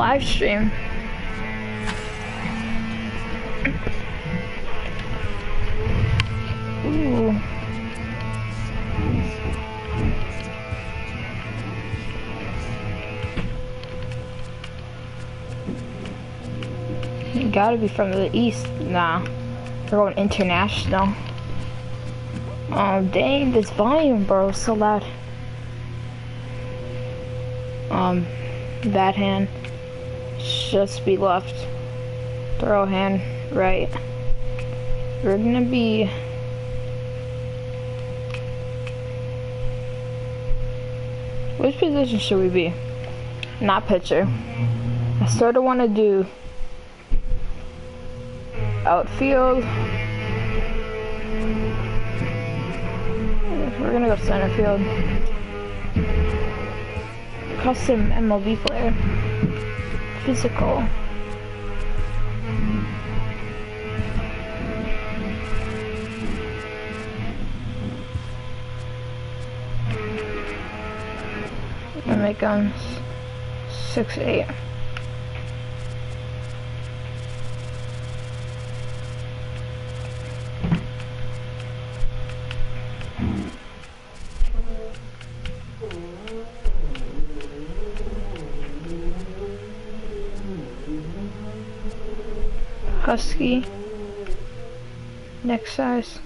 live stream. Ooh. You gotta be from the east. Nah, we're going international. Oh dang, this volume, bro, is so loud. Bad hand. Just be left. Throw hand right. We're gonna be. Which position should we be? Not pitcher. I sort of want to do outfield. We're gonna go center field. Custom MLB player. Physical. And make him 6'8". Husky. Next size.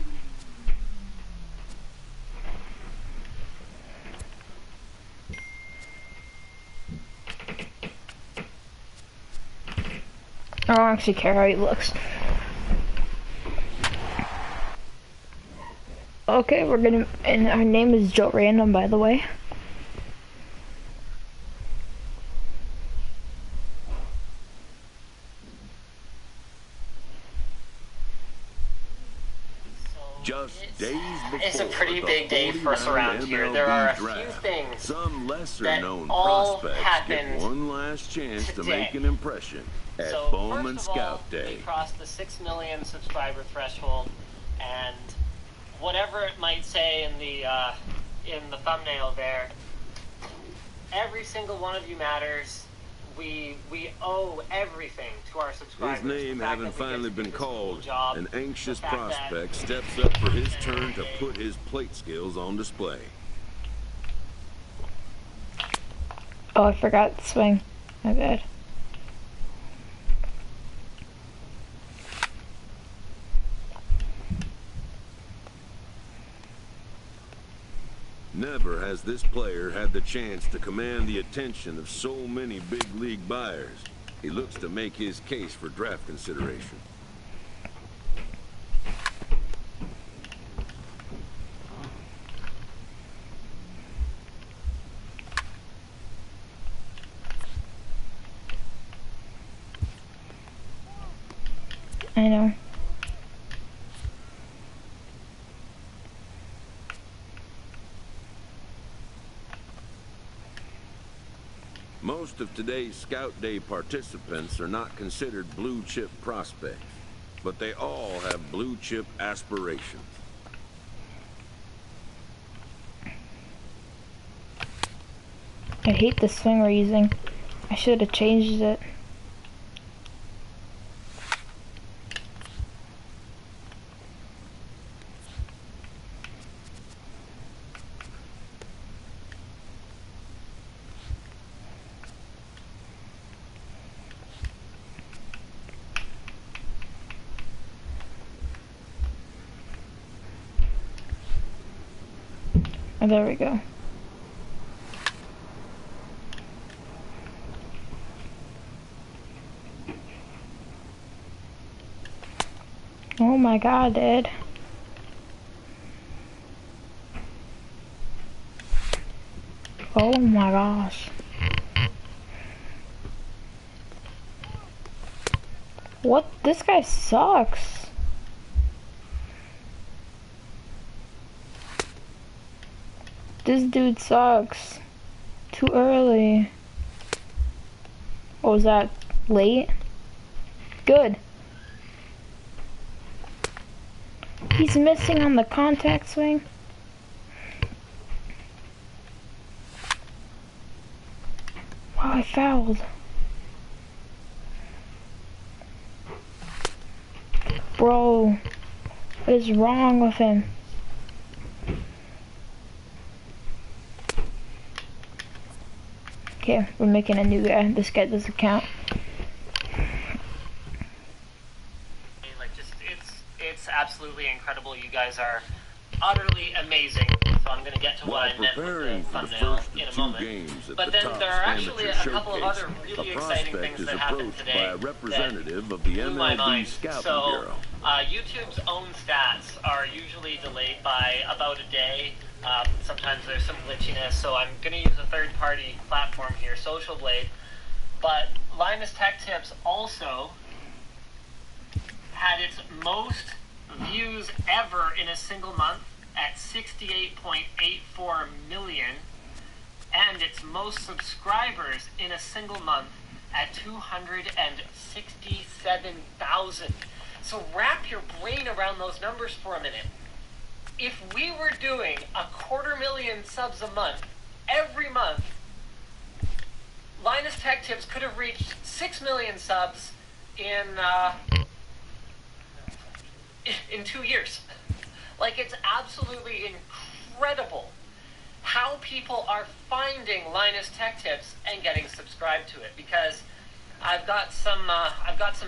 I don't actually care how he looks. Okay, we're gonna, and our name is Joe Random, by the way. Just days before it's a pretty big day for us around here. There are a few things some lesser that known all prospects happened get one last chance today. to make an impression at So Bowman first of all, Scout Day. we crossed the 6 million subscriber threshold, and whatever it might say in the thumbnail there, every single one of you matters. We owe everything to our subscribers. His name The fact having that we get finally to do been this called, job, an anxious the fact that prospect steps up for his turn to put his plate skills on display. Oh, I forgot to swing. My bad. Never has this player had the chance to command the attention of so many big league buyers. He looks to make his case for draft consideration. I know. Most of today's Scout Day participants are not considered blue chip prospects, but they all have blue chip aspirations. I hate the swing we're using. I should have changed it. Oh, there we go. Oh my god, dude. Oh my gosh. What? This guy sucks. This dude sucks. Too early. What was that? Late? Good. He's missing on the contact swing. Wow, I fouled. Bro, what is wrong with him? Okay, we're making a new guy. This guy doesn't count. Like, just it's absolutely incredible. You guys are utterly amazing. So I'm gonna get to what I meant with the thumbnail in a moment. But then there are actually a couple of other really exciting things that happened today that blew my mind. So YouTube's own stats are usually delayed by about a day. Sometimes there's some glitchiness, so I'm going to use a third-party platform here, Social Blade. But Linus Tech Tips also had its most views ever in a single month at 68.84 million, and its most subscribers in a single month at 267,000. So wrap your brain around those numbers for a minute. If we were doing 250,000 subs a month, every month, Linus Tech Tips could have reached 6 million subs in 2 years. Like, it's absolutely incredible how people are finding Linus Tech Tips and getting subscribed to it, because I've got some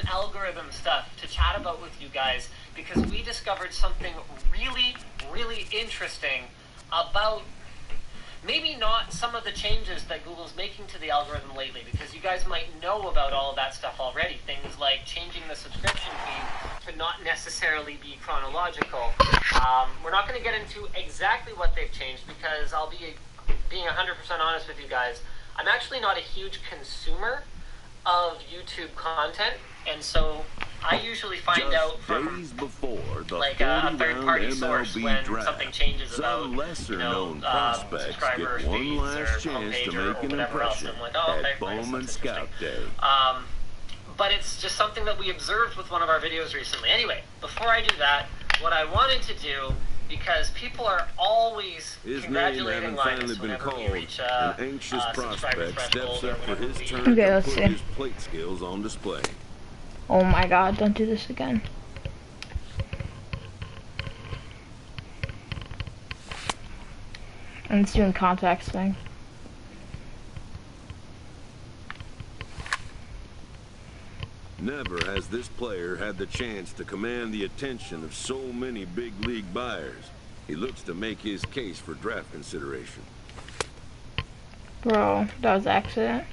algorithm stuff to chat about with you guys, because we discovered something really, really interesting about maybe not some of the changes that Google's making to the algorithm lately, because you guys might know about all of that stuff already. Things like changing the subscription feed to not necessarily be chronological. We're not going to get into exactly what they've changed, because I'll be being 100% honest with you guys. I'm actually not a huge consumer of YouTube content, and so I usually find out from like a third-party source when something changes about, subscriber feeds or homepage or whatever else. I'm like, oh, okay, nice, that's interesting. But it's just something that we observed with one of our videos recently. Anyway, before I do that, what I wanted to do, because people are always congratulating Linus whenever we reach a subscriber threshold or whenever we... Okay, let's see. His plate skills on display. Oh my god, don't do this again. And it's doing context thing. Never has this player had the chance to command the attention of so many big league buyers. He looks to make his case for draft consideration. Bro, that was an accident.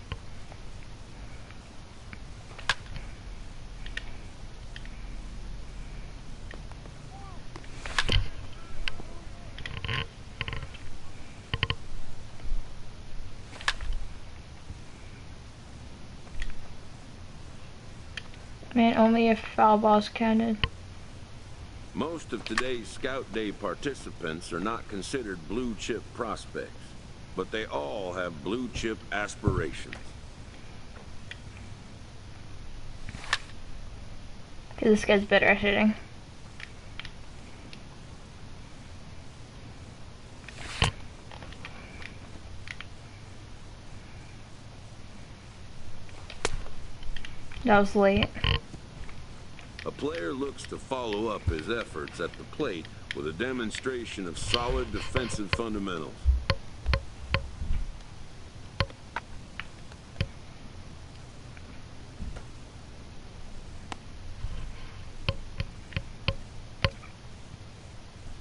Man, only if foul balls counted. Most of today's Scout Day participants are not considered blue chip prospects, but they all have blue chip aspirations. Okay, this guy's better at hitting. That was late. A player looks to follow up his efforts at the plate with a demonstration of solid defensive fundamentals.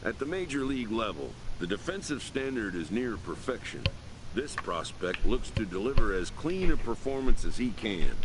At the major league level, the defensive standard is near perfection. This prospect looks to deliver as clean a performance as he can.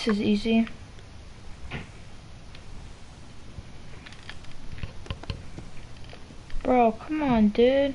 This is easy. Bro, come on, dude.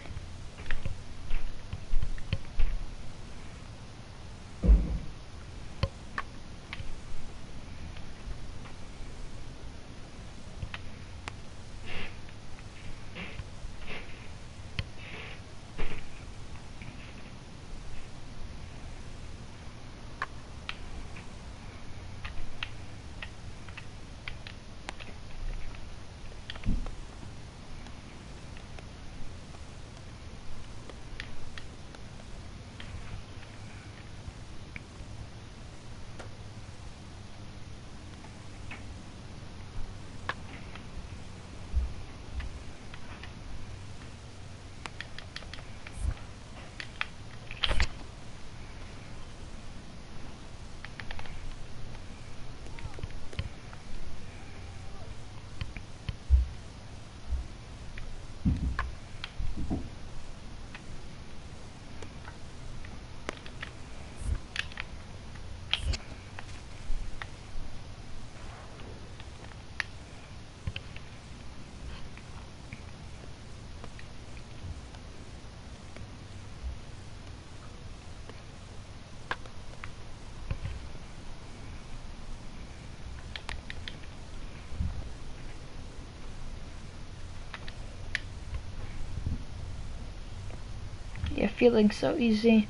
You're feeling so easy.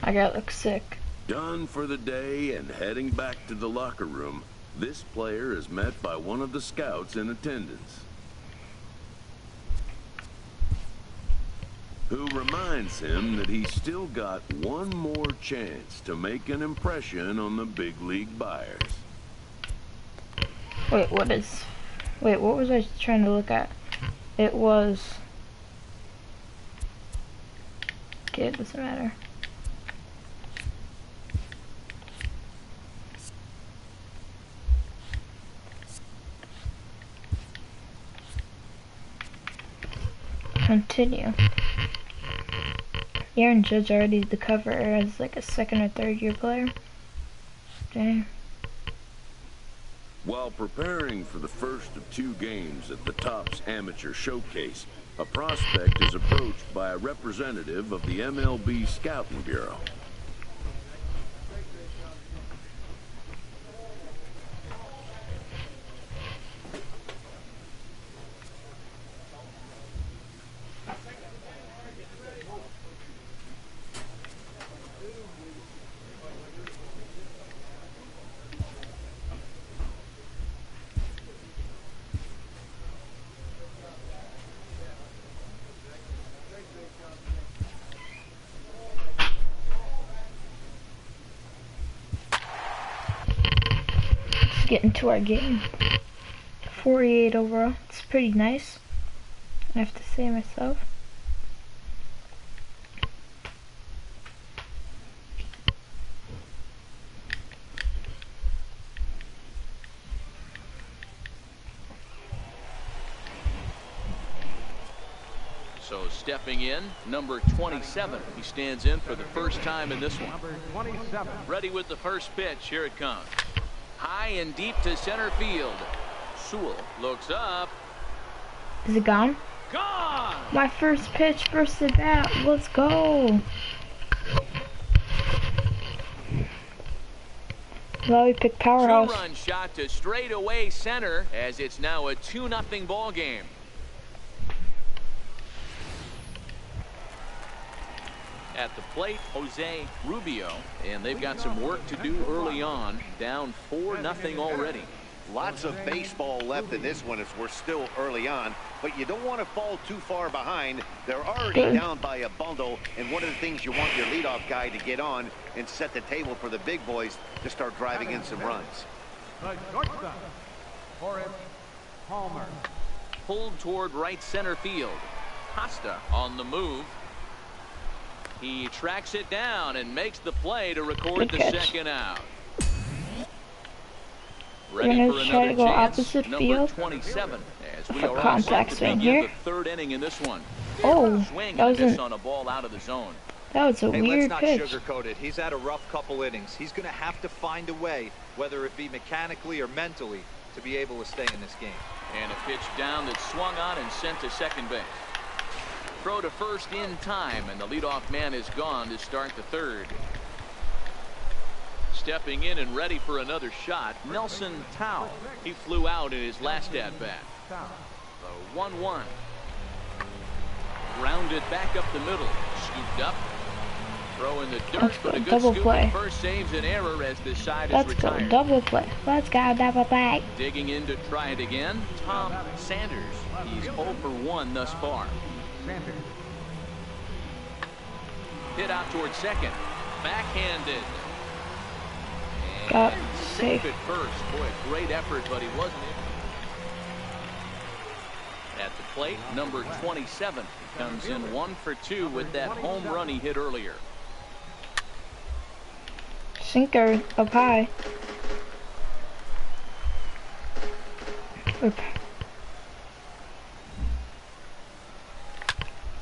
My guy looks sick. Done for the day and heading back to the locker room, this player is met by one of the scouts in attendance, who reminds him that he's still got one more chance to make an impression on the big league buyers. Wait, what was I trying to look at? It was... Okay, it doesn't matter. Continue. Aaron Judge already the cover as like a second or third year player. Damn. While preparing for the first of 2 games at the Topps Amateur Showcase, a prospect is approached by a representative of the MLB Scouting Bureau. Get into our game. 48 overall. It's pretty nice, I have to say myself. So stepping in, number 27. He stands in for the first time in this one. Number 27. Ready with the first pitch. Here it comes. High and deep to center field. Sewell looks up. Is it gone? Gone! My first pitch, first at bat. Let's go. Well, we picked Powerhouse. 2-run shot to straightaway center as it's now a 2-0 ball game. At the plate, Jose Rubio, and they've got some work to do early on, down 4-0 already. Lots of baseball left in this one as we're still early on, but you don't want to fall too far behind. They're already down by a bundle, and one of the things you want your leadoff guy to get on and set the table for the big boys to start driving in some runs. The shortstop, Forrest Palmer. Pulled toward right center field. Costa on the move. He tracks it down and makes the play to record the second out. Ready for another go chance. opposite Number field 27 as we for are contact to swing begin here. the third inning in this one. Oh, Swing that and a was miss on a ball out of the zone. That was a Hey, weird let's not pitch. sugarcoat it. He's had a rough couple innings. He's going to have to find a way, whether it be mechanically or mentally, to be able to stay in this game. And a pitch down that swung on and sent to second base. Throw to first in time, and the leadoff man is gone to start the third. Stepping in and ready for another shot, Nelson Tao. He flew out in his last at-bat. The 1-1. Grounded back up the middle. Scooped up. Throw in the dirt, but a good double scoop play. at first saves an error as this side Let's is go retired. double play. Let's go double play. Digging in to try it again, Tom Sanders. He's 0 for 1 thus far. Sanders. Hit out towards second. Backhanded. Got And safe. safe at first. Boy, great effort, but he wasn't able. At the plate, number 27 comes in 1 for 2 with that home run he hit earlier. Sinker up high.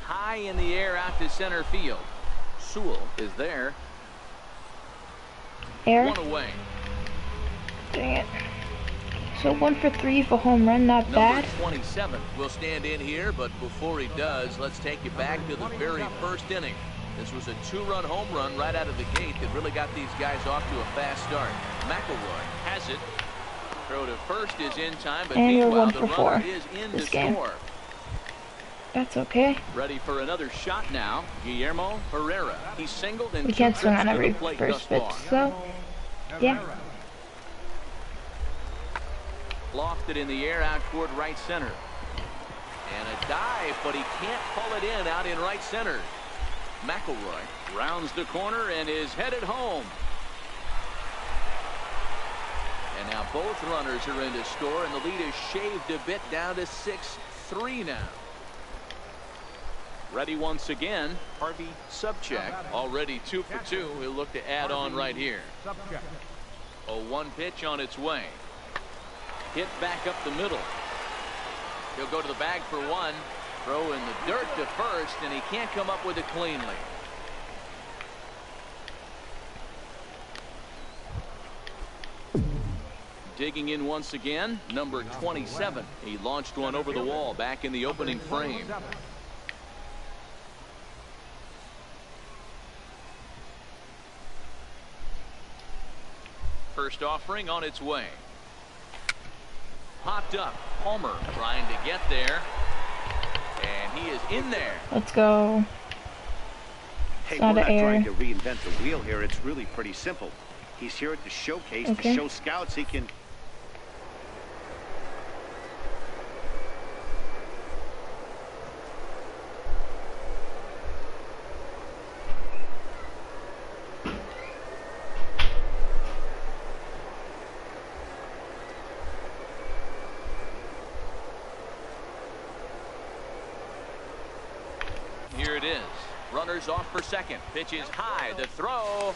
High in the air out to center field. Sewell is there. Air. One away. Dang it. So 1 for 3 for home run, not bad. Number 27 will stand in here, but before he does, let's take you back to the very first inning. This was a 2-run home run right out of the gate that really got these guys off to a fast start. McElroy has it. Throw to first is in time, but And we're meanwhile 1 the for 4 runner is in to this game. score. That's okay. Ready for another shot now. Guillermo Herrera. He singled and We can't two swing trips on to every the plate first thus pitch, far. so yeah. Lofted in the air out toward right center. And a dive, but he can't pull it in out in right center. McElroy rounds the corner and is headed home. And now both runners are in to score, and the lead is shaved a bit down to 6-3 now. Ready once again, Harvey Subcheck, already 2 for 2. He'll look to add on right here. A 1 pitch on its way. Hit back up the middle. He'll go to the bag for 1. Throw in the dirt to first, and he can't come up with it cleanly. Digging in once again, number 27. He launched one over the wall back in the opening frame. First offering on its way. Popped up. Palmer trying to get there. And he is in there. Let's go. Hey, Not we're not an error. trying to reinvent the wheel here. It's really pretty simple. He's here at the showcase to show scouts he can. Here it is. Runners off for second. Pitch is high. The throw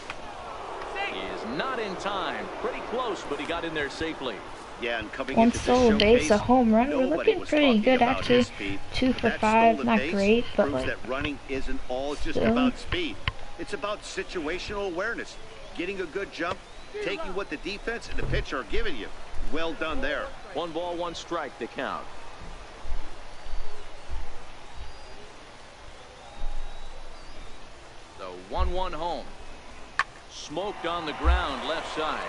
is not in time. Pretty close, but he got in there safely. Yeah, and coming 1 into this solo base, showcase, a home run. We're nobody looking was pretty talking good about actually. his speed. 2 for That 5, stolen not base great, but proves like that running isn't all just still. about speed. It's about situational awareness, getting a good jump, taking what the defense and the pitcher are giving you. Well done there. 1 ball, 1 strike to count. The 1-1 home. Smoked on the ground left side.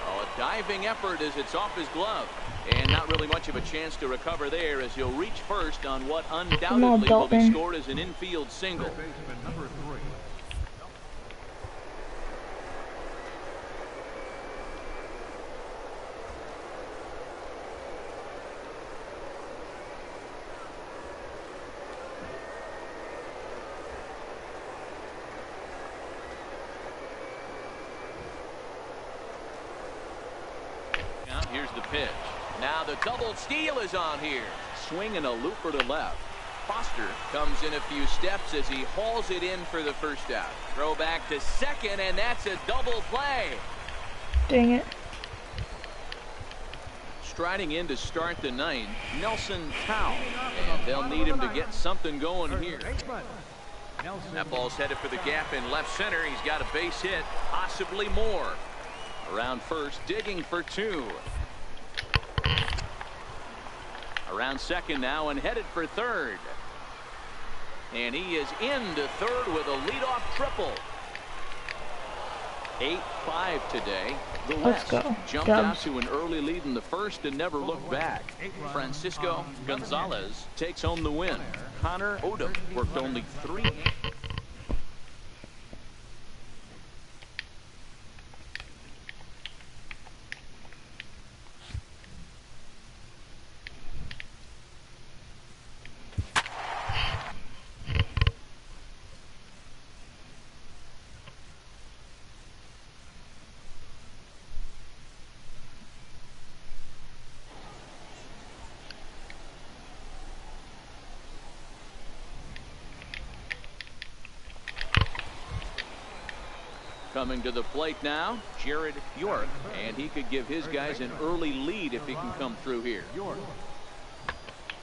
Oh, a diving effort as it's off his glove. And not really much of a chance to recover there as he'll reach first on what undoubtedly will be Dalton. scored as an infield single. Baseman number 3. Here's the pitch. Now the double steal is on here. Swinging a looper to left. Foster comes in a few steps as he hauls it in for the first out. Throw back to second, and that's a double play. dang it. Striding in to start the 9th, Nelson Tao. And they'll need him to get something going here. Baseman Nelson. That ball's headed for the gap in left center. He's got a base hit, possibly more. Around first, digging for 2. Around second now and headed for third. And he is into third with a leadoff triple. 8-5 today. The Let's West go. jumped out Dubs. to an early lead in the first and never looked back. Francisco Gonzalez takes home the win. Connor Odom worked only 3. Coming to the plate now, Jared York, and he could give his guys an early lead if he can come through here. York.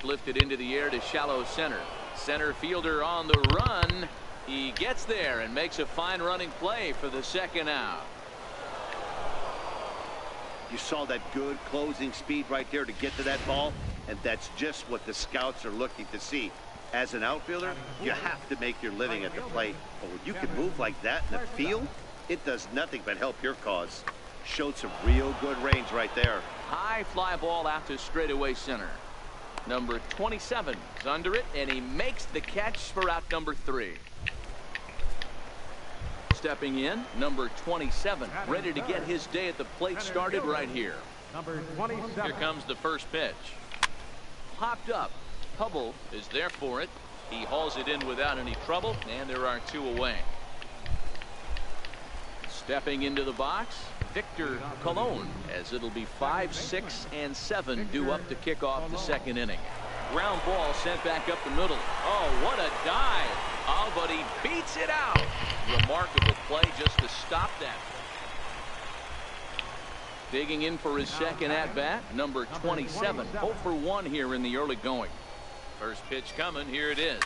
lifted into the air to shallow center. Center fielder on the run. He gets there and makes a fine running play for the second out. You saw that good closing speed right there to get to that ball, and that's just what the scouts are looking to see. As an outfielder, you have to make your living at the plate, but when you can move like that in the field, it does nothing but help your cause. Showed some real good range right there. High fly ball out to straightaway center. Number 27 is under it, and he makes the catch for out number 3. Stepping in, number 27, ready to get his day at the plate started right here. Number 27. Here comes the first pitch. Popped up. Hubble is there for it. He hauls it in without any trouble, and there are 2 away. Stepping into the box, Victor Colon, as it'll be 5, 6, and 7 due up to kick off the second inning. Ground ball sent back up the middle. Oh, what a dive. Oh, but he beats it out. Remarkable play just to stop that. Digging in for his second at-bat, number 27. 0 for 1 here in the early going. First pitch coming. Here it is.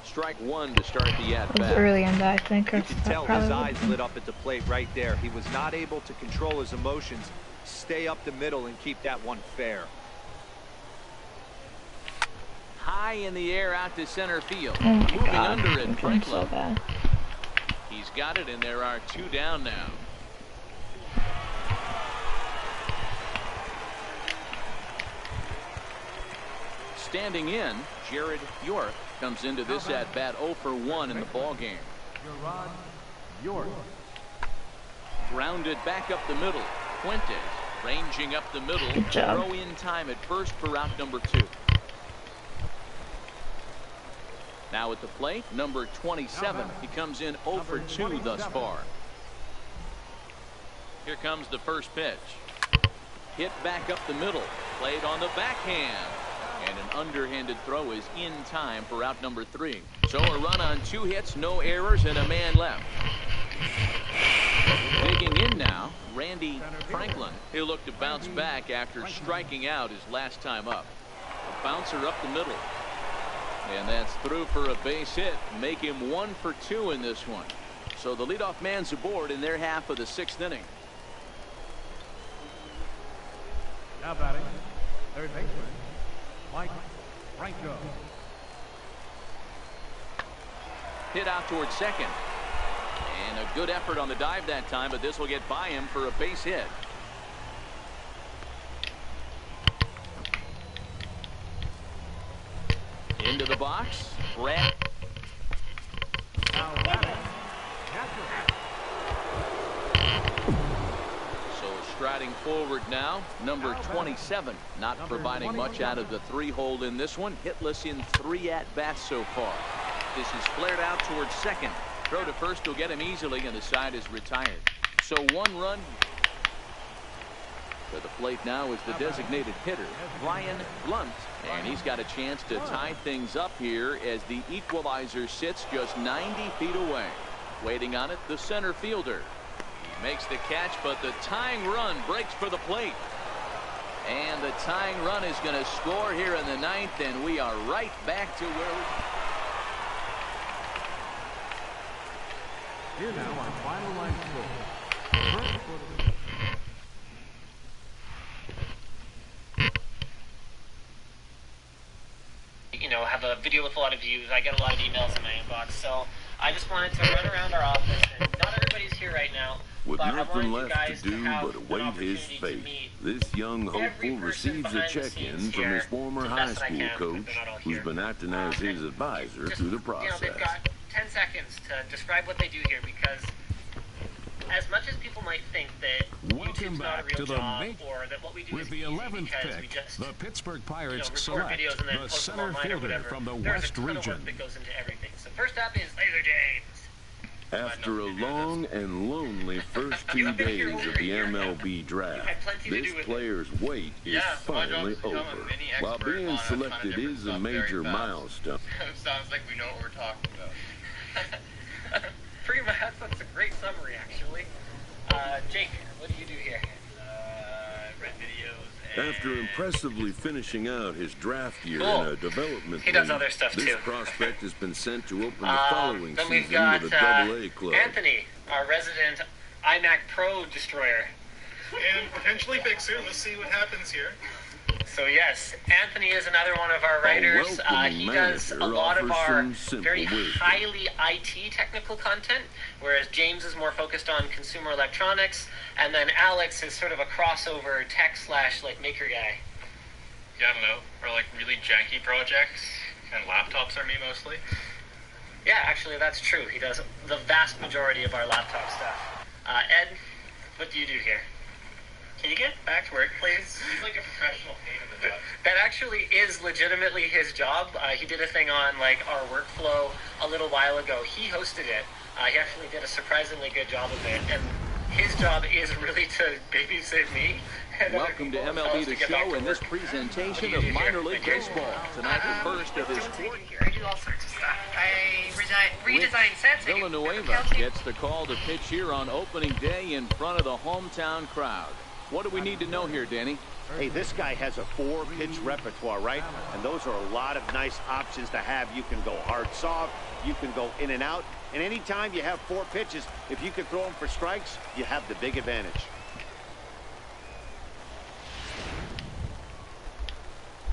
Strike 1 to start the at-bat. It was early in that, I think. You can tell his eyes lit up at the plate right there. He was not able to control his emotions, stay up the middle, and keep that one fair. High in the air out to center field. Oh my Moving God. under it, I'm feeling so Franklin. bad. He's got it, and there are 2 down now. Standing in, Jared York comes into this at bat 0 for 1 in the ball game. York. Grounded back up the middle. Fuentes ranging up the middle. Good job. Throw in time at first for out number 2. Now at the plate, number 27. He comes in 0 for 2 thus far. Here comes the first pitch. Hit back up the middle. Played on the backhand. And an underhanded throw is in time for out number 3. So a run on 2 hits, no errors, and a man left. Digging in now, Randy Franklin. He'll look to bounce back after striking out his last time up. A bouncer up the middle. And that's through for a base hit. Make him 1 for 2 in this one. So the leadoff man's aboard in their half of the 6th inning. Now batting, third baseman, Mike Franco. Hit out towards second. And a good effort on the dive that time, but this will get by him for a base hit. Into the box. Brad. Now batting, So striding forward now, number 27. Not providing much out of the 3-hole in this one. Hitless in 3 at-bats so far. This is flared out towards second. Throw to first will get him easily, and the side is retired. So 1 run. To the plate now is the designated hitter, Brian Blunt. And he's got a chance to tie things up here as the equalizer sits just 90 feet away. Waiting on it, the center fielder. He makes the catch, but the tying run breaks for the plate. And the tying run is going to score here in the 9th, and we are right back to where we... here now our final line score. First for the have a video with a lot of views. I get a lot of emails in my inbox, so I just wanted to run around our office. And not everybody's here right now, With but I nothing wanted you left guys to do have but an await his opportunity to fate, meet this young every hopeful person receives a behind the check-in scenes from here his former the high best that I school can, because coach, they're not all who's here. been acting as his advisor Just, through the they've process. got 10 seconds to describe what they do here, because as much as people might think that Welcome YouTube's not a back real to the job, main or that what we do with is the easy 11th because we pick. just, The Pittsburgh Pirates record select videos and then the post them center online or fielder whatever. from the There's West a ton of region. work that goes into everything. So first up is Laser James. After a long and lonely first 2 days of the MLB draft, this player's wait is finally over. While being selected is a major milestone. Sounds like we know what we're talking about. Pretty much, that's a great summary, actually. Jake, what do you do here? I read videos After impressively finishing out his draft year Cool. in a development He does league, other stuff this too. prospect has been sent to open the following Then we've season got with a AA club. Anthony, our resident iMac Pro destroyer. And potentially fixer. Let's see what happens here. So yes, Anthony is another one of our writers. He does a lot of our very highly IT technical content, whereas James is more focused on consumer electronics, and then Alex is sort of a crossover tech / like maker guy. Yeah, I don't know. Or like really janky projects, and laptops are me mostly. Yeah, actually that's true. He does the vast majority of our laptop stuff. Ed, what do you do here? Can you get back to work, please? He's like a professional pain in the butt. That actually is legitimately his job. He did a thing on like our workflow a little while ago. He hosted it. He actually did a surprisingly good job of it, and his job is really to babysit me. Welcome to MLB The Show and this presentation of minor league baseball. Tonight, the first of his I do all sorts of stuff. I redesign sets. Villanueva gets the call to pitch here on opening day in front of the hometown crowd. What do we need to know here, Danny? Hey, this guy has a 4-pitch repertoire, right? And those are a lot of nice options to have. You can go hard, soft. You can go in and out. And anytime you have 4 pitches, if you can throw them for strikes, you have the big advantage.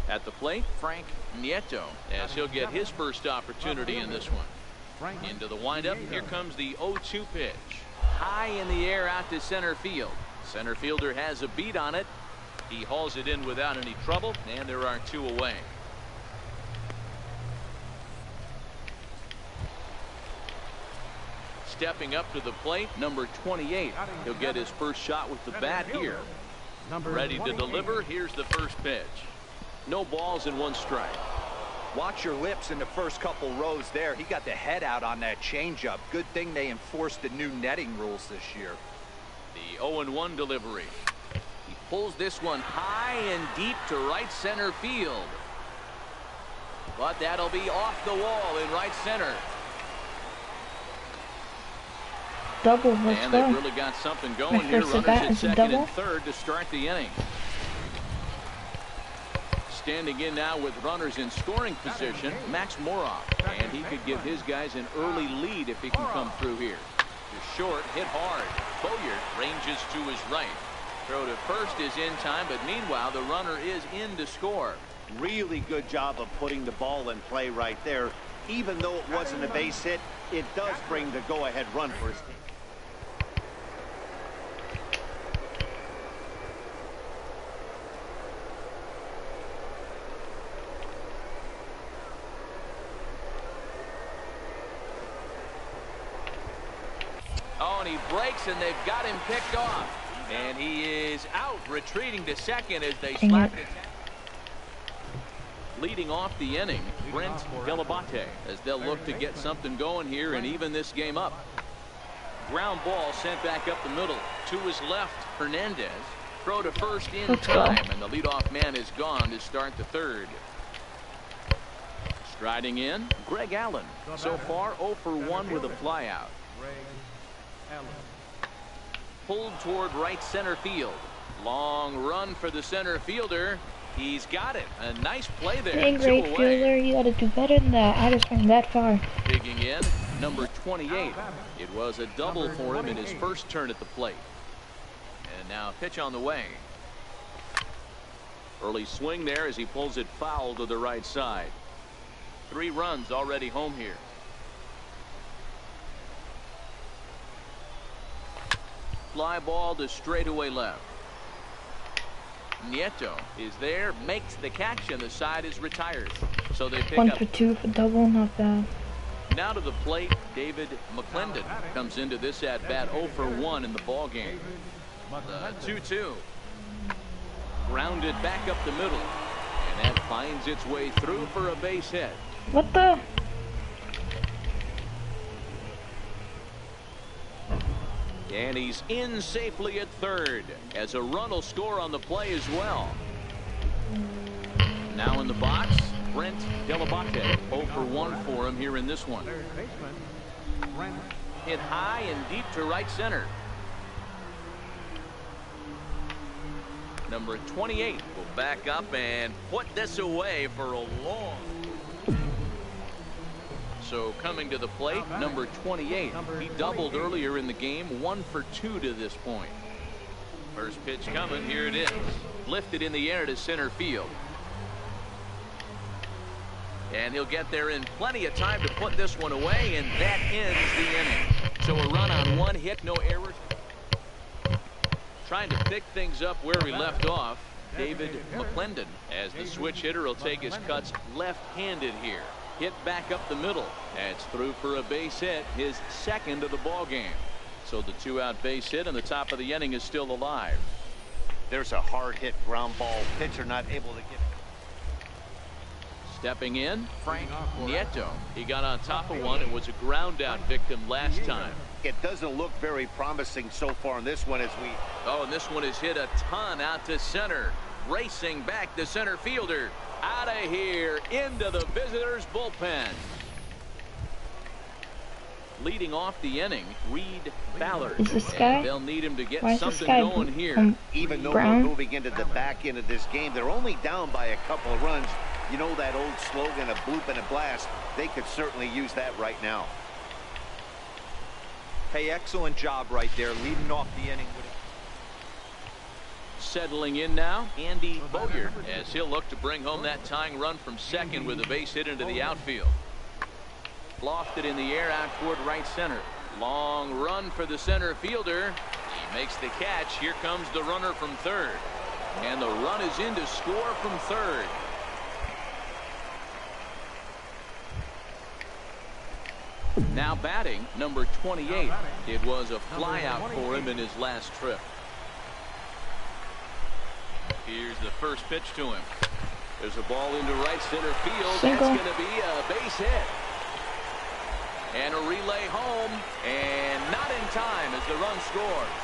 At the plate, Frank Nieto, as he'll get his first opportunity in this one. Into the windup, here comes the 0-2 pitch. High in the air out to center field. Center fielder has a beat on it. He hauls it in without any trouble, and there are 2 away. Stepping up to the plate, number 28. He'll get his first shot with the bat here. Ready to deliver. Here's the first pitch. No balls and 1 strike. Watch your lips in the first couple rows there. He got the head out on that changeup. Good thing they enforced the new netting rules this year. The 0-1 delivery. He pulls this one high and deep to right center field. But that'll be off the wall in right center. Double, let's and go. they've really got something going here. first Runners at bat at is a second double. and third to start the inning. Standing in now with runners in scoring position, Max Moroff. And he could give his guys an early lead if he can come through here. To short, hit hard. Boyard ranges to his right. Throw to first is in time, but meanwhile the runner is in to score. Really good job of putting the ball in play right there. Even though it wasn't a base hit, it does bring the go-ahead run for his team. Oh, and he breaks, and they've got him picked off. And he is out, retreating to second as they slap it. Leading off the inning, Brent Delabate, as they'll look to get something going here and even this game up. Ground ball sent back up the middle. To his left, Hernandez. Throw to first in time, and the leadoff man is gone to start the third. Striding in, Greg Allen. So far, 0 for 1 with a flyout. Pulled toward right center field. Long run for the center fielder. He's got it. A nice play there. Dang, great fielder. You gotta do better than that. I just went that far. Digging in, number 28. It was a double for him in his first turn at the plate. And now pitch on the way. Early swing there as he pulls it foul to the right side. 3 runs already home here. Fly ball to straightaway left. Nieto is there, makes the catch, and the side is retired. So they pick 1 up. for 2 for double, not bad. Now to the plate, David McClendon comes into this at bat 0 for 1 in the ball game. The 2-2. Grounded back up the middle, and that finds its way through for a base hit. What the? And he's in safely at third, as a run will score on the play as well. Now in the box, Brent Delabate. 0 for 1 for him here in this one. Hit high and deep to right center. Number 28 will back up and put this away for a long. So coming to the plate, number 28. He doubled earlier in the game, 1 for 2 to this point. First pitch coming, here it is. Lifted in the air to center field. And he'll get there in plenty of time to put this one away, and that ends the inning. So a run on 1 hit, no errors. Trying to pick things up where we left off, David McClendon, as the switch hitter will take his cuts left-handed here. Hit back up the middle. That's through for a base hit, his second of the ball game. So the 2-out base hit and the top of the inning is still alive. There's a hard hit ground ball. Pitcher not able to get it. Stepping in, Frank Nieto. He got on top of one and was a ground out victim last time. It doesn't look very promising so far in this one as we. Oh, and this one is hit a ton out to center. Racing back the center fielder. Out of here into the visitors' bullpen. Leading off the inning, Reed Ballard. Is this guy? They'll need him to get Why is something this guy going here. Even though brown? we're moving into the back end of this game, they're only down by a couple of runs. You know that old slogan, a bloop and a blast. They could certainly use that right now. Hey, excellent job right there, leading off the inning with it. Settling in now, Andy Bowyer, as he'll look to bring home that tying run from second with a base hit into the outfield. Lofted in the air out toward right center. Long run for the center fielder. He makes the catch. Here comes the runner from third. And the run is in to score from third. Now batting, number 28. It was a flyout for him in his last trip. Here's the first pitch to him. There's a ball into right center field. That's going to be a base hit. And a relay home, and not in time as the run scores.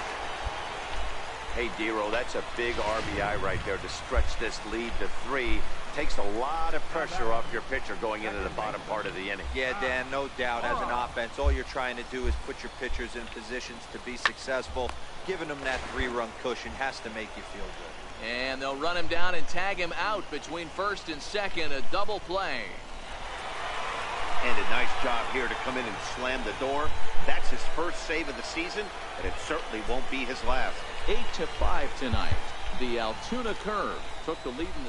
Hey, Dero, that's a big RBI right there to stretch this lead to 3. Takes a lot of pressure off your pitcher going into the bottom part of the inning. Yeah, Dan, no doubt. As an offense, all you're trying to do is put your pitchers in positions to be successful. Giving them that 3-run cushion has to make you feel good. And they'll run him down and tag him out between first and second. A double play. And a nice job here to come in and slam the door. That's his first save of the season, and it certainly won't be his last. 8-5 tonight. The Altoona Curve took the lead in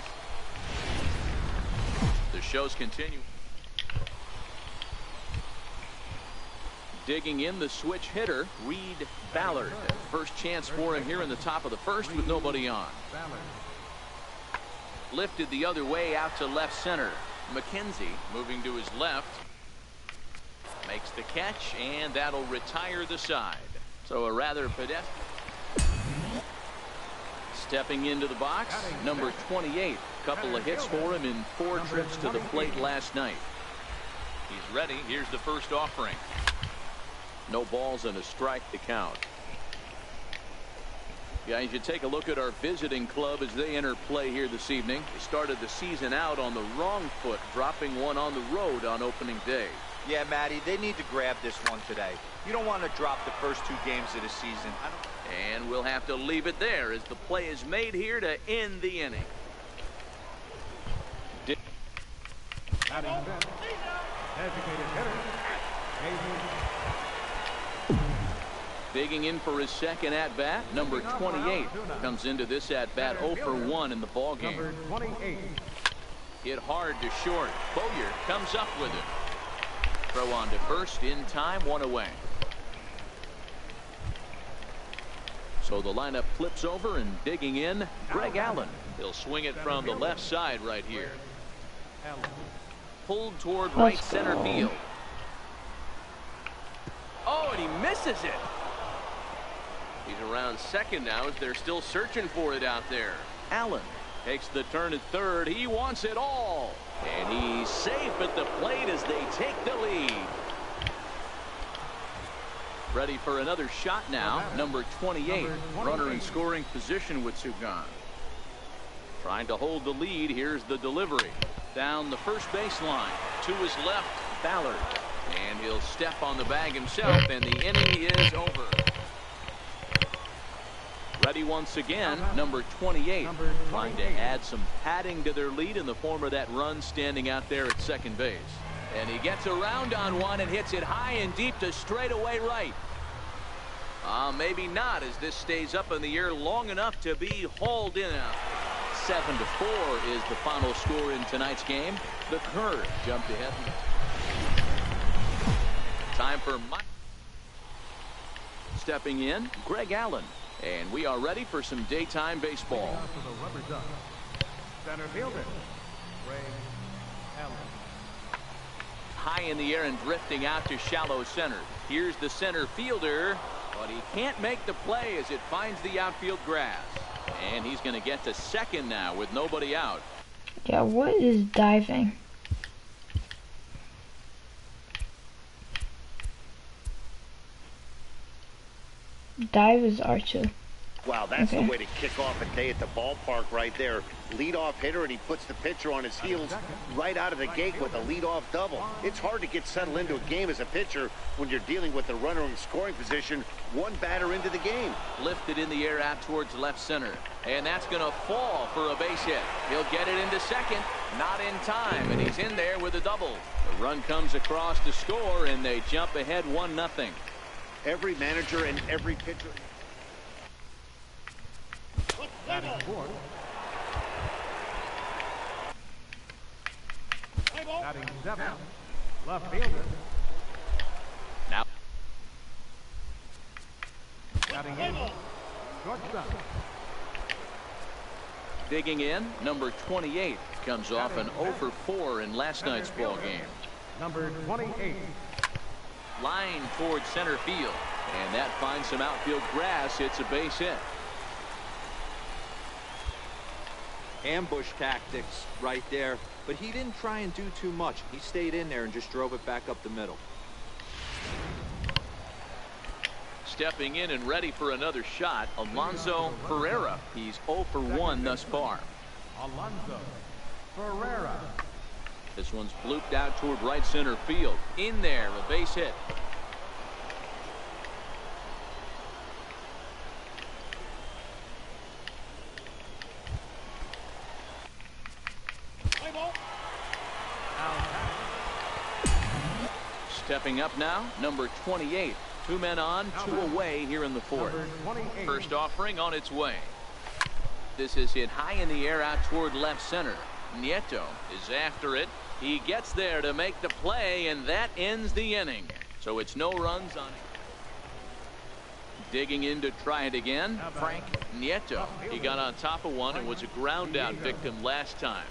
the shows continue. Digging in the switch hitter, Reed Ballard. First chance for him here in the top of the first with nobody on. Lifted the other way out to left center. McKenzie moving to his left. Makes the catch, and that'll retire the side. So a rather pedestrian. Stepping into the box, number 28. Couple of hits for him in 4 trips to the plate last night. He's ready. Here's the first offering. No balls and a strike to count. Guys, you take a look at our visiting club as they enter play here this evening. They started the season out on the wrong foot, dropping one on the road on opening day. Yeah, Matty, they need to grab this one today. You don't want to drop the first 2 games of the season. And we'll have to leave it there as the play is made here to end the inning. Digging in for his second at-bat, number 28 comes into this at-bat 0 for 1 in the ball game. Hit hard to short. Bowyer comes up with it. Throw on to first in time, 1 away. So the lineup flips over and digging in, Greg Allen. He'll swing it from the left side right here. Pulled toward right center field. Oh, and he misses it. He's around second now as they're still searching for it out there. Allen takes the turn at third. He wants it all. And he's safe at the plate as they take the lead. Ready for another shot now. Number 28. Runner in scoring position with 2 gone. Trying to hold the lead. Here's the delivery. Down the first baseline. To his left, Ballard. And he'll step on the bag himself, and the inning is over. Ready once again, number 28, trying to add some padding to their lead in the form of that run standing out there at second base. And he gets around on one and hits it high and deep to straightaway right. Maybe not, as this stays up in the air long enough to be hauled in. 7-4 is the final score in tonight's game. The Curve jumped ahead. Time for Mike. Stepping in, Greg Allen. And we are ready for some daytime baseball. Center fielder, Greg Allen. High in the air and drifting out to shallow center. Here's the center fielder, but he can't make the play as it finds the outfield grass. And he's going to get to second now with nobody out. Yeah, what is diving? Dive is R2. Wow, that's the way to kick off a day at the ballpark right there. Leadoff hitter, and he puts the pitcher on his heels right out of the gate with a leadoff double. It's hard to get settled into a game as a pitcher when you're dealing with the runner in scoring position, one batter into the game. Lifted in the air out towards left center. And that's going to fall for a base hit. He'll get it into second. Not in time, and he's in there with a double. The run comes across to score, and they jump ahead 1-0. Every manager and every pitcher. Batting fourth. Batting seventh. Left fielder. Now. Batting eighth. Shortstop. Digging in, number 28 comes off an 0-for-4 in last night's ball game. Number 28. Line towards center field, and that finds some outfield grass. It's a base hit. Ambush tactics right there, but he didn't try and do too much. He stayed in there and just drove it back up the middle. Stepping in and ready for another shot, Alonso Ferreira. He's 0-for-1 thus far. Alonso Ferreira. This one's blooped out toward right center field. In there, a base hit. Stepping up now, number 28. 2 men on, 2 away here in the fourth. First offering on its way. This is hit high in the air out toward left center. Nieto is after it. He gets there to make the play, and that ends the inning. So it's no runs on it. Digging in to try it again, Frank Nieto. He got on top of one and was a ground out victim last time.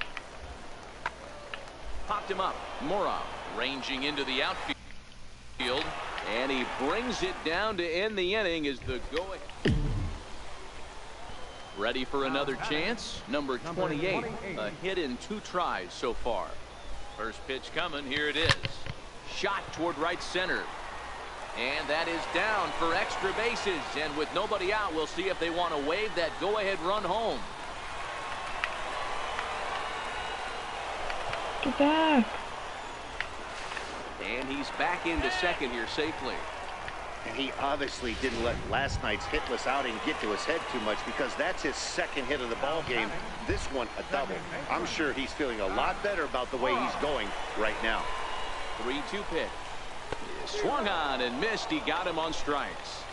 Popped him up. Morov ranging into the outfield. And he brings it down to end the inning as the go-ahead. Ready for another chance. Number 28. A hit in 2 tries so far. First pitch coming. Here it is. Shot toward right center. And that is down for extra bases. And with nobody out, we'll see if they want to wave that go-ahead run home. Get back. And he's back into second here safely. And he obviously didn't let last night's hitless outing get to his head too much, because that's his second hit of the ball game. This one a double. I'm sure he's feeling a lot better about the way he's going right now. 3-2 pitch. Swung on and missed. He got him on strikes.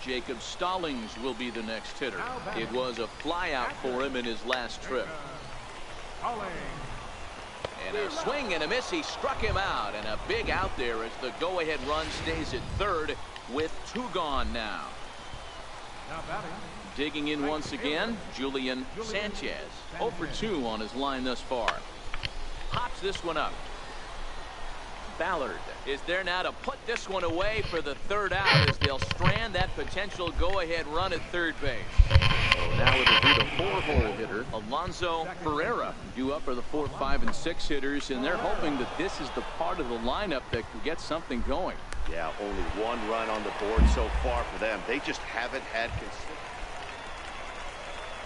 Jacob Stallings will be the next hitter. It was a fly out for him in his last trip. And a swing and a miss. He struck him out, and a big out there as the go-ahead run stays at third with 2 gone now. Digging in once again, Julian Sanchez. 0-for-2 on his line thus far. Pops this one up. Ballard is there now to put this one away for the 3rd out as they'll strand that potential go-ahead run at third base. Now it'll be the 4-hole hitter, Alonso Ferreira, due up for the 4, 5, and 6 hitters, and they're hoping that this is the part of the lineup that can get something going. Yeah, only 1 run on the board so far for them. They just haven't had consistency.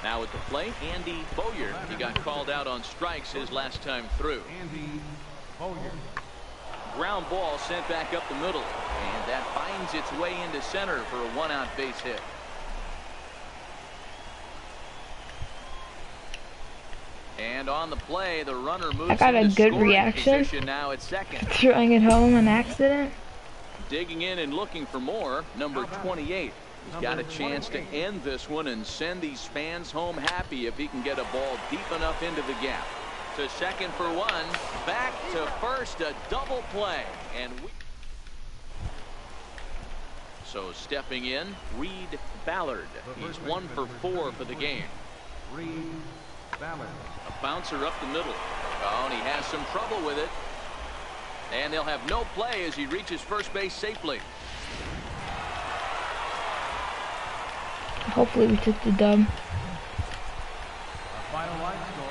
Now at the plate, Andy Boyer. He got called out on strikes his last time through. Andy Boyer. ground ball sent back up the middle, and that finds its way into center for a one-out base hit. And on the play, the runner moves. I got a good reaction. Now at second. Throwing it home on accident. Digging in and looking for more, number 28. He's got a chance to end this one and send these fans home happy if he can get a ball deep enough into the gap. To second for one, back to first, a double play. And so stepping in, Reed Ballard. He's 1 for 4 for the game. Reed Ballard. A bouncer up the middle. Oh, and he has some trouble with it. And they'll have no play as he reaches first base safely. Hopefully we took the dub. Our final line score.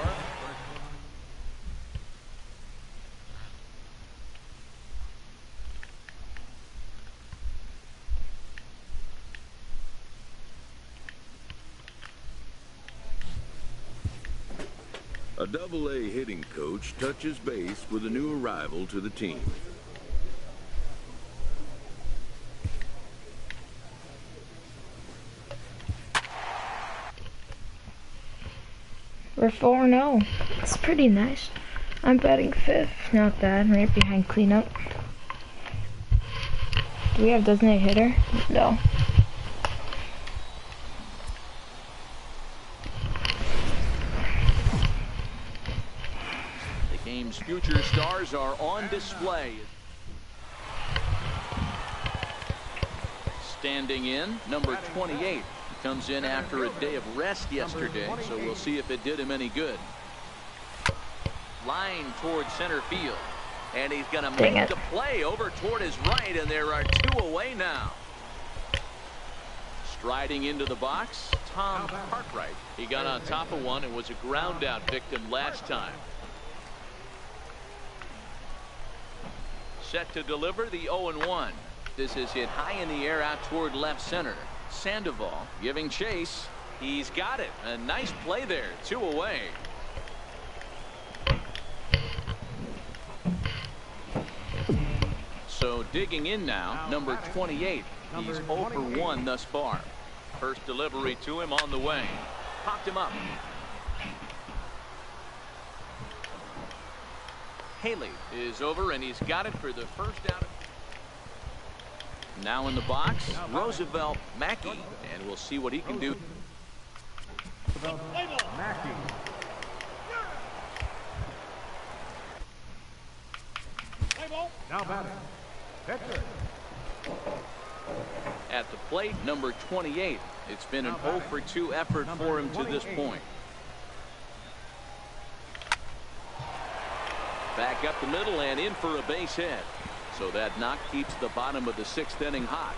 A Double-A hitting coach touches base with a new arrival to the team. We're 4-0. It's pretty nice. I'm batting 5th. Not bad. Right behind cleanup. Do we have designated hitter? No. The game's future stars are on display. Standing in, number 28. Comes in after a day of rest yesterday, so we'll see if it did him any good. Line towards center field, and he's going to make the play over toward his right, and there are 2 away now. Striding into the box, Tom Cartwright. He got on top of one and was a ground out victim last time. Set to deliver the 0-1. This is hit high in the air out toward left center. Sandoval giving chase. He's got it. A nice play there. 2 away. So digging in now, number 28. He's 0 for 1 thus far. First delivery to him on the way. Popped him up. Haley is over, and he's got it for the first out. Now in the box, Roosevelt Mackey, and we'll see what he can do. Mackey. Now batting. Pitcher. At the plate, number 28. It's been an 0 for 2 effort for him to this point. Back up the middle and in for a base hit. So that knock keeps the bottom of the 6th inning hot.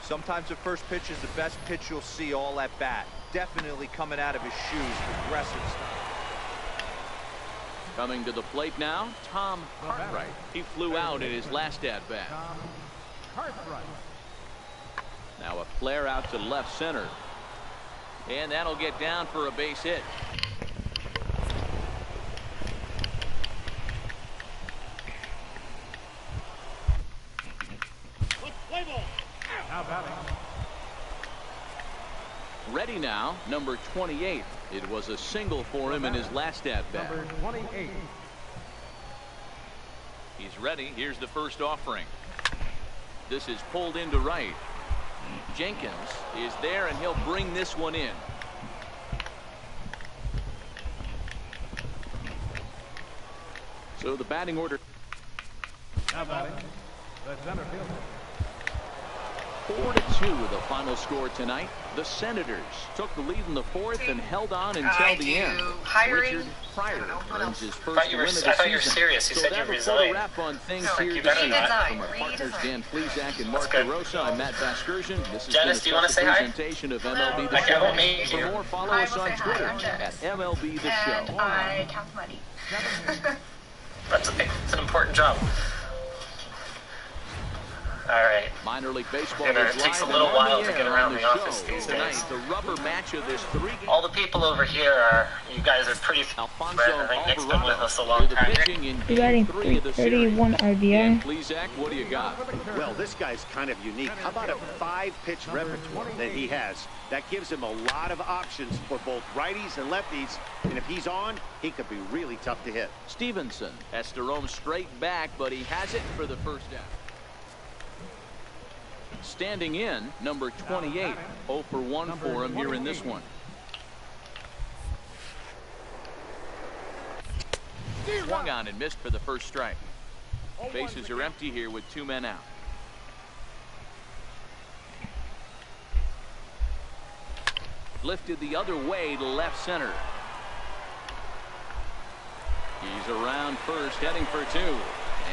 Sometimes the first pitch is the best pitch you'll see all at bat. Definitely coming out of his shoes. Aggressive stuff. Coming to the plate now, Tom Cartwright. He flew out in his last at bat. Now a flare out to left center. And that'll get down for a base hit. Ready now, number 28. It was a single for him in his last at bat. Number 28. He's ready. Here's the first offering. This is pulled into right. Jenkins is there, and he'll bring this one in. So the batting order. Now batting. The center fielder. 4-2 the final score tonight. The Senators took the lead in the 4th and held on until the end. Richard Pryor earns his first win of the season. I thought you were serious. You said you resigned. So that'll wrap on things here this evening. From our partners Dan Plesac and Mark DeRosa, I'm Matt Vasgersian. This has Dennis, do you want to say hi? Presentation of MLB The Show. For more, follow us on Twitter at MLB The Show. And I count the money. That's an important job. Alright. Minor league baseball It is takes a live little and on while the to get air around on the the office show. these Tonight, days. the rubber match of this 3-game. All the people over here are, you guys are pretty Alfonso I think Nick's been with Alvarado us a long with the time. pitching in You're game batting 3 of the series. 331 RBI. And Plesac, what do you got? Well, this guy's kind of unique. How about a 5-pitch repertoire that he has? That gives him a lot of options for both righties and lefties. And if he's on, he could be really tough to hit. Stevenson has to roam straight back, but he has it for the first out. Standing in, number 28. 0 for 1 for him here in this one. Swung on and missed for the first strike. Bases are empty here with 2 men out. Lifted the other way to left center. He's around first, heading for 2.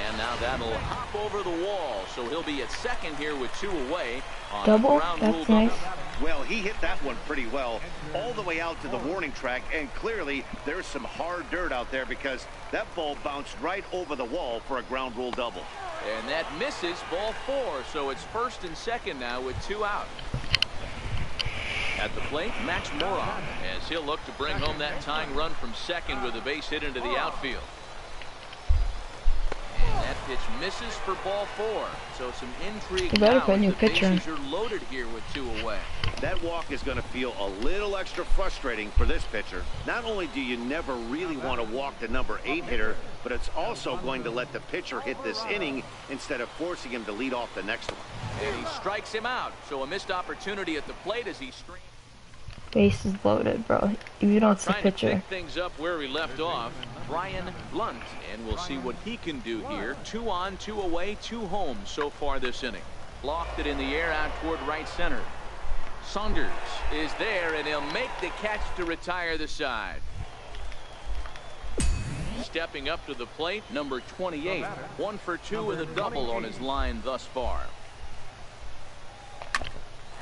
And now that'll hop over the wall, so he'll be at second here with 2 away on Double? a ground rule That's double. nice. Well, he hit that one pretty well all the way out to the warning track, and clearly there's some hard dirt out there because that ball bounced right over the wall for a ground rule double. And that misses, ball 4, so it's first and second now with 2 out. At the plate, Max Moron, as he'll look to bring home that tying run from second with a base hit into the outfield. And that pitch misses for ball 4. So some intrigue You better now put a as new the pitcher. bases are loaded here with 2 away. That walk is going to feel a little extra frustrating for this pitcher. Not only do you never really want to walk the number 8 hitter, but it's also going to let the pitcher hit this inning instead of forcing him to lead off the next one. And he strikes him out. So a missed opportunity at the plate as he streams. Base is loaded, bro. If you don't see Trying to pitcher. pick things up where we left off, Brian Blunt, and we'll see what he can do here. 2 on, 2 away, 2 home so far this inning. Lofted in the air out toward right center. Saunders is there, and he'll make the catch to retire the side. Stepping up to the plate, number 28. 1 for 2 with a double on his line thus far.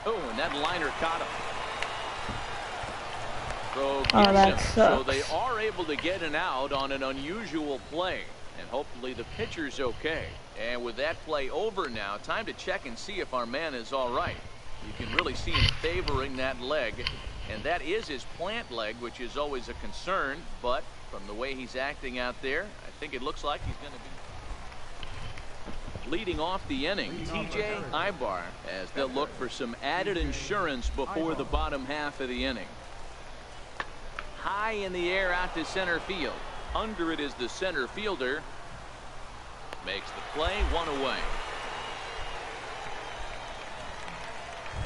Oh, and that liner caught him. So, that so sucks. they are able to get an out on an unusual play, and hopefully the pitcher's okay. And with that play over now, time to check and see if our man is all right. You can really see him favoring that leg, and that is his plant leg, which is always a concern. But from the way he's acting out there, I think it looks like he's going to be leading off the inning. TJ Ibar, as they'll look for some added insurance before the bottom half of the inning. High in the air out to center field. Under it is the center fielder. Makes the play, 1 away.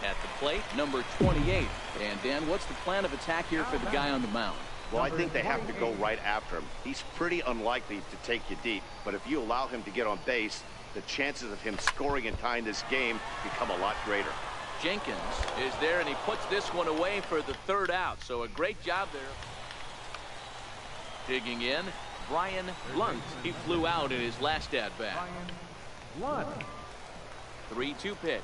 At the plate, number 28. And Dan, what's the plan of attack here for the guy on the mound? Well, I think they have to go right after him. He's pretty unlikely to take you deep, but if you allow him to get on base, the chances of him scoring and tying this game become a lot greater. Jenkins is there, and he puts this one away for the 3rd out. So a great job there. Digging in, Brian Blunt. He flew out in his last at bat. 3-2 pitch.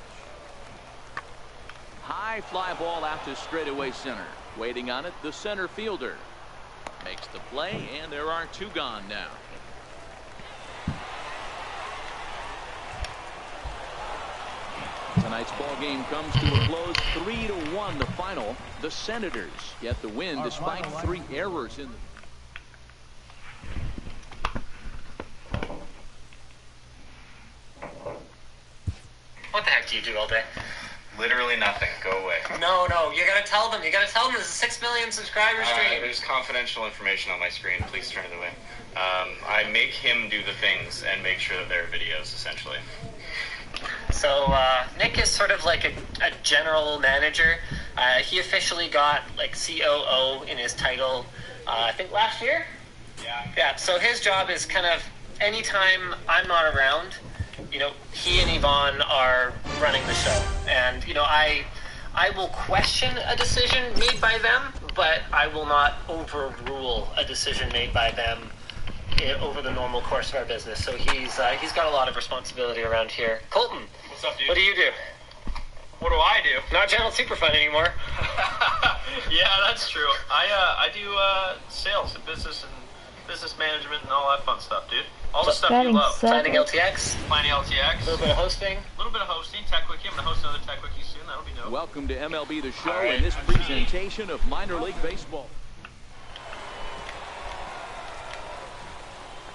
High fly ball out to straightaway center. Waiting on it, the center fielder. Makes the play, and there are 2 gone now. Tonight's ball game comes to a close, 3-1 the final. The Senators get the win despite 3 errors in the What the heck do you do all day? Literally nothing. Go away. No, you gotta tell them. You gotta tell them there's a 6 million subscriber stream. There's confidential information on my screen. Please turn it away. I make him do the things and make sure that there are videos, essentially. So Nick is sort of like a general manager. He officially got like COO in his title, I think last year. Yeah. So his job is kind of anytime I'm not around, you know, he and Yvonne are running the show, and you know, I will question a decision made by them, but I will not overrule a decision made by them over the normal course of our business. So he's got a lot of responsibility around here. Colton, What's up, dude? what do you do? What do I do? Not Channel Superfund anymore. Yeah, that's true. I do sales and business and business management and all that fun stuff, dude. All the stuff Batting you love. second. Planning LTX. Planning LTX. A little bit of hosting. A little bit of hosting. Tech Wiki. I'm going to host another Tech Wiki soon. That'll be dope. Welcome to MLB The Show All right. and this presentation of minor league baseball.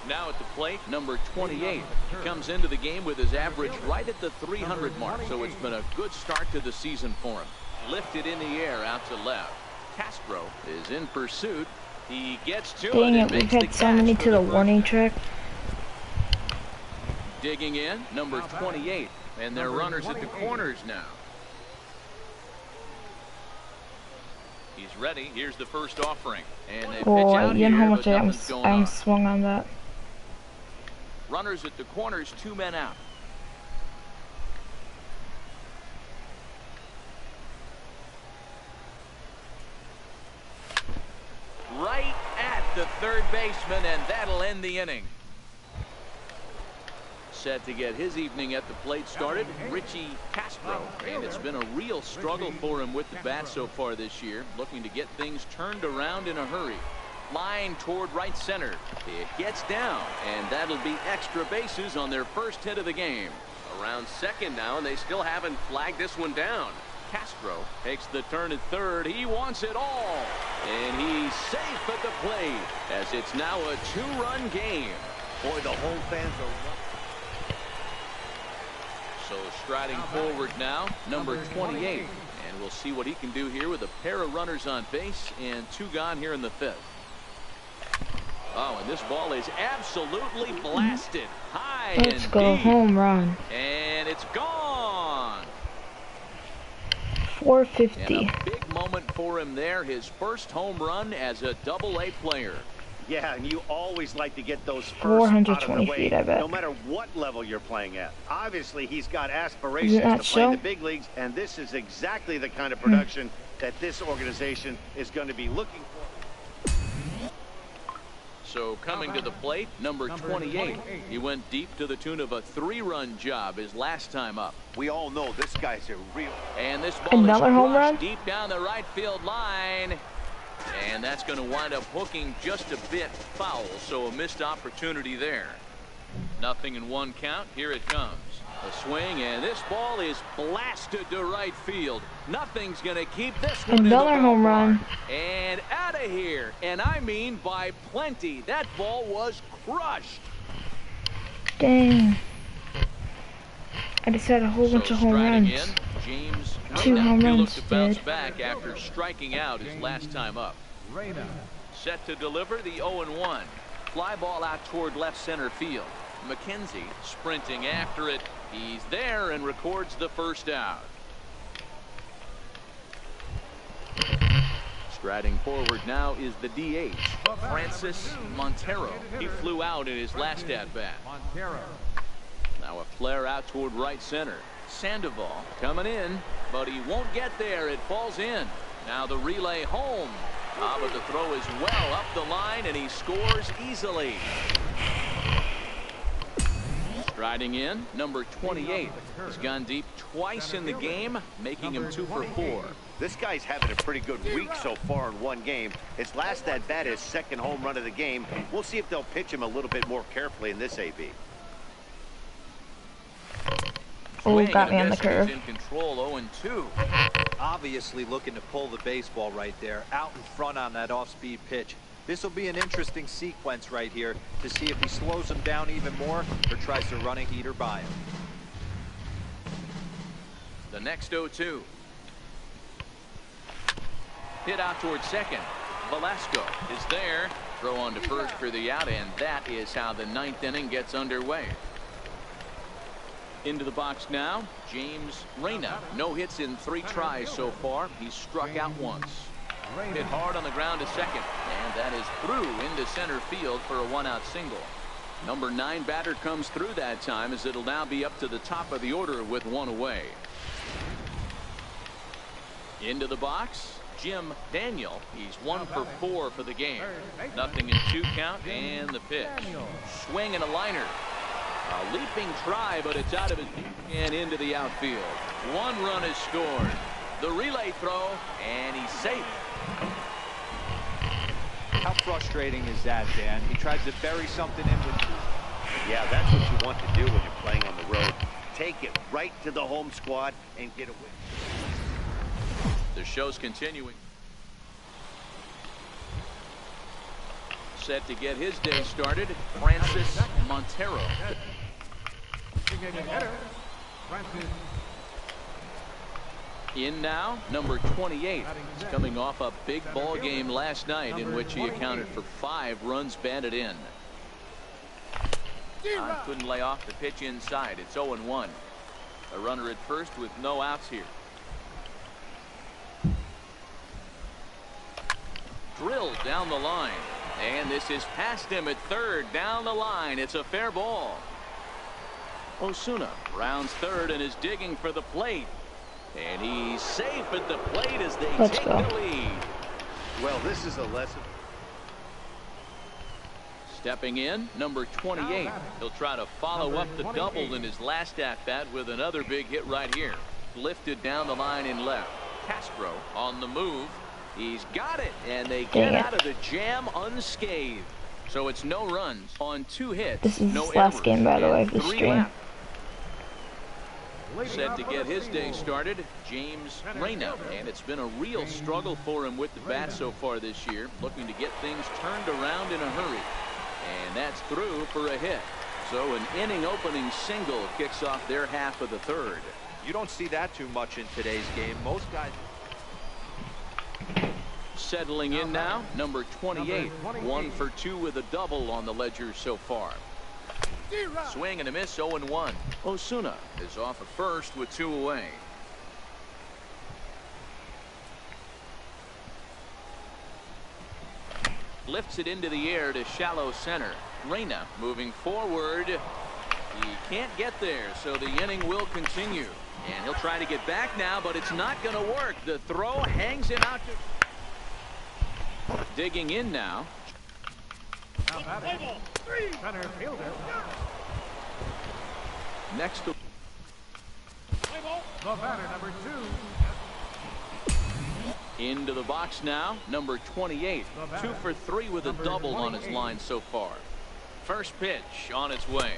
Now at the plate, number 28. He comes into the game with his average right at the 300 mark, so it's been a good start to the season for him. Lifted in the air out to left. Castro is in pursuit. He gets to Dang it. it, we've had so many to the warning track. Digging in, number 28. And they're runners at the corners now. He's ready. Here's the first offering. And they pitch out you know here, how much but I nothing's going am on. swung on that. Runners at the corners, 2 men out. Right at the third baseman, and that'll end the inning. Set to get his evening at the plate started, Richie Castro, and it's been a real struggle for him with the bat so far this year, looking to get things turned around in a hurry. Line toward right center. It gets down, and that'll be extra bases on their first hit of the game. Around second now, and they still haven't flagged this one down. Castro takes the turn at third. He wants it all, and he's safe at the plate as it's now a 2-run game. Boy, the home fans are... So striding forward now, number 28. And we'll see what he can do here with a pair of runners on base and 2 gone here in the 5th. Oh, and this ball is absolutely blasted high Let's and go, deep. home run. And it's gone. 450. And a big moment for him there. His first home run as a Double-A player. Yeah, and you always like to get those first 420 out of the way, feet, I bet. no matter what level you're playing at. Obviously, he's got Does aspirations it not to play in show? the big leagues, and this is exactly the kind of production that this organization is going to be looking for. So coming to the plate, number 28. He went deep to the tune of a 3-run job his last time up. We all know this guy's a real... And this ball Another is home crushed run? deep down the right field line. And that's going to wind up hooking just a bit foul, so a missed opportunity there. Nothing in 1 count. Here it comes. A swing, and this ball is blasted to right field. Nothing's going to keep this one Another in the home ballpark. run. And out of here. And I mean by plenty. That ball was crushed. Dang. I just had a whole bunch of home striding runs. in, James 2 Reyna. home He'll look runs, to bounce dude. back after striking out his last time up. Set to deliver the 0-1. Fly ball out toward left center field. McKenzie sprinting after it. He's there and records the first out. Striding forward now is the DH, Francis Montero. He flew out in his last at-bat. Now a flare out toward right center. Sandoval coming in, but he won't get there. It falls in. Now the relay home. But the throw is well up the line, and he scores easily. Striding in, number 28. He's gone deep twice in the game, making him 2 for 4. This guy's having a pretty good week so far in 1 game. His last at-bat, his 2nd home run of the game. We'll see if they'll pitch him a little bit more carefully in this AB. Oh, got me on the curve. In control, 0-2. Obviously looking to pull the baseball right there, out in front on that off-speed pitch. This will be an interesting sequence right here to see if he slows him down even more or tries to run a heater by him. The next 0-2. Hit out towards second. Velasco is there. Throw on to first for the out, and that is how the 9th inning gets underway. Into the box now, James Reyna. No hits in 3 tries so far. He's struck out once. Hit hard on the ground to second, and that is through into center field for a 1-out single. Number 9 batter comes through that time, as it'll now be up to the top of the order with 1 away. Into the box, Jim Daniel. He's 1 for 4 for the game. Nothing in 2 count, and the pitch. Swing and a liner. A leaping try, but it's out of his and into the outfield. 1 run is scored. The relay throw, and he's safe. How frustrating is that, Dan? He tries to bury something in with two. Yeah, that's what you want to do when you're playing on the road. Take it right to the home squad and get away. The show's continuing. Set to get his day started, Francis Montero. In now, number 28. He's coming off a big ball game last night in which he accounted for 5 runs batted in. Couldn't lay off the pitch inside. It's 0-1. A runner at first with no outs here. Drilled down the line. And this is past him at third. Down the line. It's a fair ball. Osuna rounds third and is digging for the plate. And he's safe at the plate as they take the lead. Well, this is a lesson. Stepping in, number 28. He'll try to follow up the double in his last at-bat with another big hit right here. Lifted down the line in left. Castro on the move. He's got it, and they get out of the jam unscathed. So it's no runs on 2 hits. This is no his last game, by the way, of the 3 stream. left. Set to get his day started, James Reyna, and it's been a real struggle for him with the bat so far this year, looking to get things turned around in a hurry, and that's through for a hit. So an inning opening single kicks off their half of the third. You don't see that too much in today's game. Most guys. Settling in now, number 28, 1 for 2 with a double on the ledger so far. Swing and a miss, 0-1. Osuna is off at first with 2 away. Lifts it into the air to shallow center. Reyna moving forward. He can't get there, so the inning will continue. And he'll try to get back now, but it's not going to work. The throw hangs him out. Digging in now. Center fielder. Next to The batter, number 2. into the box now, number 28. 2 for 3 with a double on his line so far. First pitch on its way.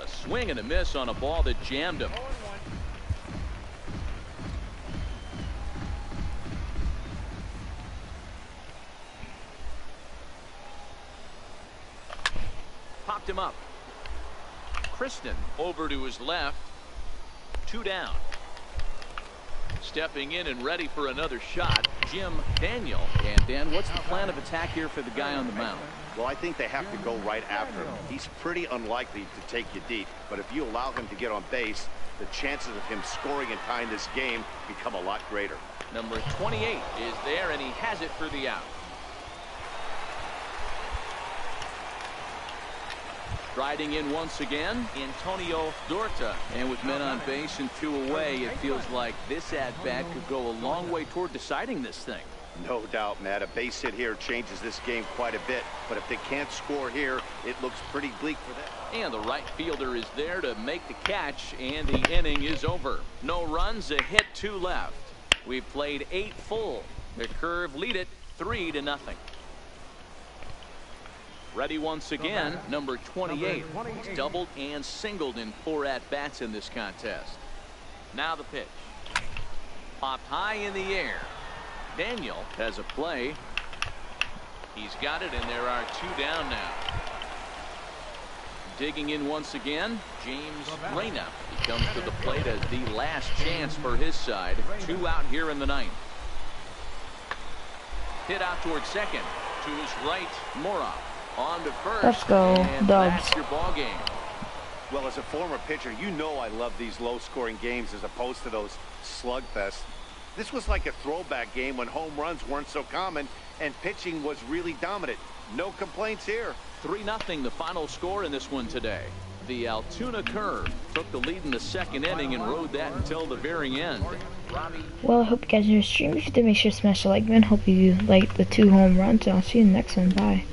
A swing and a miss on a ball that jammed him. Popped him up. Kristen over to his left. 2 down. Stepping in and ready for another shot, Jim Daniel. And Dan, what's the plan of attack here for the guy on the mound? Well, I think they have to go right after him. He's pretty unlikely to take you deep, but if you allow him to get on base, the chances of him scoring and tying this game become a lot greater. Number 28 is there, and he has it for the out. Riding in once again, Antonio Dorta. And with men on base and 2 away, it feels like this at-bat could go a long way toward deciding this thing. No doubt, Matt. A base hit here changes this game quite a bit. But if they can't score here, it looks pretty bleak for them. And the right fielder is there to make the catch, and the inning is over. No runs, a hit, 2 left. We've played 8 full. The Curve lead it 3-0. Ready once again, number 28. He's doubled and singled in 4 at-bats in this contest. Now the pitch. Popped high in the air. Daniel has a play. He's got it, and there are 2 down now. Digging in once again, James Reyna. He comes to the plate as the last chance for his side. 2 out here in the 9th. Hit out towards second. To his right, Mora. On to first. Let's go, and Dubs. that's your ball game. Well, as a former pitcher, you know I love these low-scoring games as opposed to those slugfests. This was like a throwback game when home runs weren't so common and pitching was really dominant. No complaints here. 3-0 the final score in this one today. The Altoona Curve took the lead in the 2nd inning and rode that until the very end. Well, I hope you guys enjoyed the stream. If you did, make sure to smash the like button. Hope you liked the 2 home runs. I'll see you in the next one. Bye.